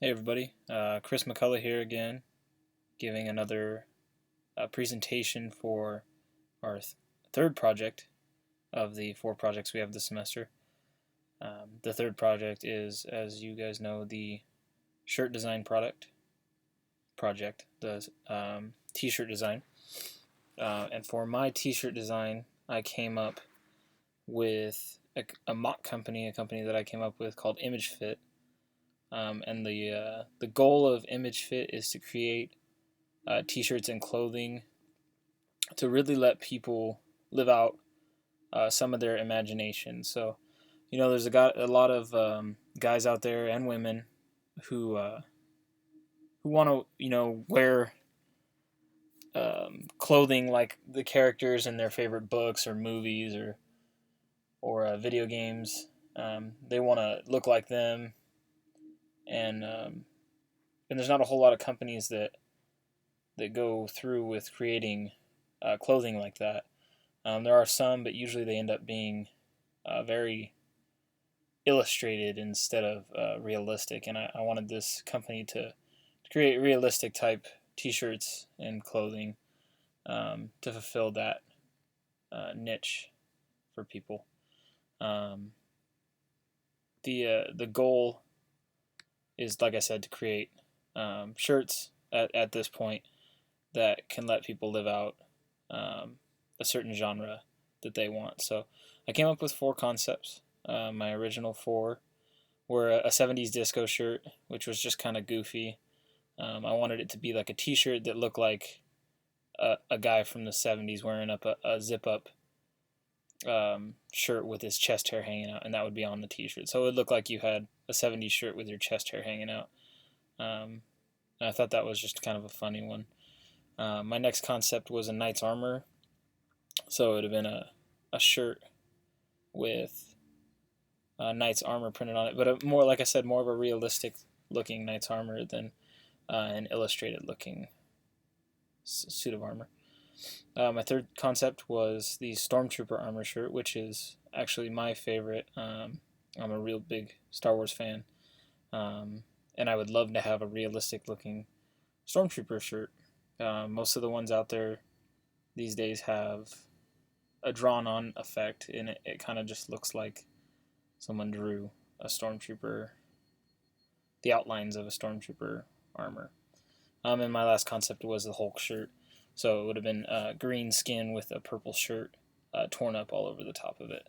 Hey everybody, Chris McCullough here again, giving another presentation for our third project of the four projects we have this semester. The third project is, as you guys know, the shirt design project, the t-shirt design. And for my t-shirt design, I came up with a mock company, a company that I came up with called Image Fit. And the goal of Image Fit is to create t-shirts and clothing to really let people live out some of their imagination. So, there's a lot of guys out there and women who want to, wear clothing like the characters in their favorite books or movies or video games. They want to look like them, and there's not a whole lot of companies that go through with creating clothing like that. There are some, but usually they end up being very illustrated instead of realistic. And I wanted this company to create realistic type T-shirts and clothing to fulfill that niche for people. Um, the goal is, like I said, to create shirts at this point that can let people live out a certain genre that they want. So I came up with four concepts. My original four were a 70s disco shirt, which was just kind of goofy. I wanted it to be like a t-shirt that looked like a guy from the 70s wearing up a zip-up shirt with his chest hair hanging out, and that would be on the t-shirt. So it would look like you had a 70s shirt with your chest hair hanging out. And I thought that was just kind of a funny one. My next concept was a knight's armor. So it would have been a shirt with knight's armor printed on it, but more, like I said, more of a realistic looking knight's armor than an illustrated looking suit of armor. My third concept was the Stormtrooper armor shirt, which is actually my favorite. I'm a real big Star Wars fan, and I would love to have a realistic looking Stormtrooper shirt. Most of the ones out there these days have a drawn on effect, and it kind of just looks like someone drew a Stormtrooper, the outlines of a Stormtrooper armor. And my last concept was the Hulk shirt. So it would have been green skin with a purple shirt torn up all over the top of it.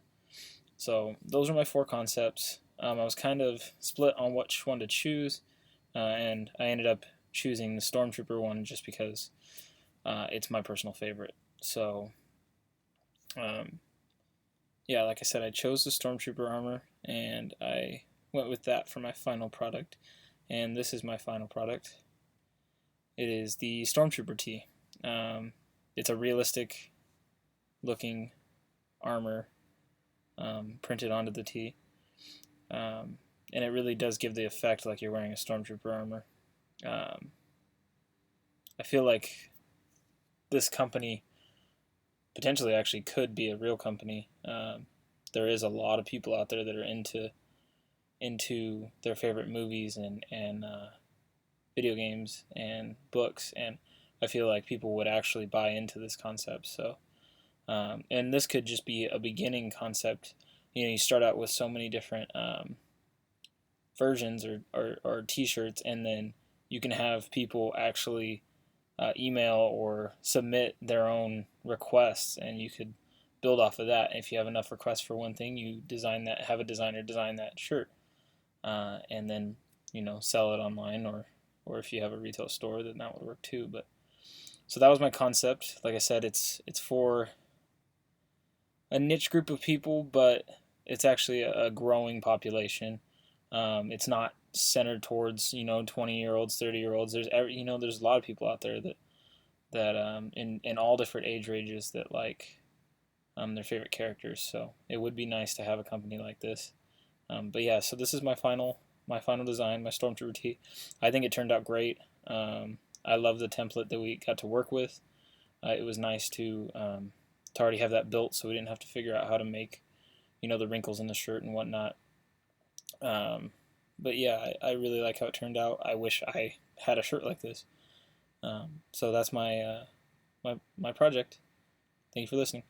So those are my four concepts. I was kind of split on which one to choose, and I ended up choosing the Stormtrooper one just because it's my personal favorite. So, yeah, like I said, I chose the Stormtrooper armor, and I went with that for my final product. And this is my final product. It is the Stormtrooper tee. It's a realistic looking armor printed onto the tee. And it really does give the effect like you're wearing a Stormtrooper armor. I feel like this company potentially actually could be a real company. There is a lot of people out there that are into their favorite movies and video games and books, and I feel like people would actually buy into this concept. So, and this could just be a beginning concept. You start out with so many different versions or T-shirts, and then you can have people actually email or submit their own requests, and you could build off of that. If you have enough requests for one thing, you design that, have a designer design that shirt, and then sell it online, or if you have a retail store, then that would work too. But so that was my concept. Like I said, it's for a niche group of people, but it's actually a growing population. It's not centered towards 20-year-olds, 30-year-olds. There's a lot of people out there that in all different age ranges that like their favorite characters. So it would be nice to have a company like this. But yeah, so this is my final design, my Stormtrooper tee. I think it turned out great. I love the template that we got to work with. It was nice to already have that built, so we didn't have to figure out how to make the wrinkles in the shirt and whatnot. But yeah, I really like how it turned out. I wish I had a shirt like this. So that's my project. Thank you for listening.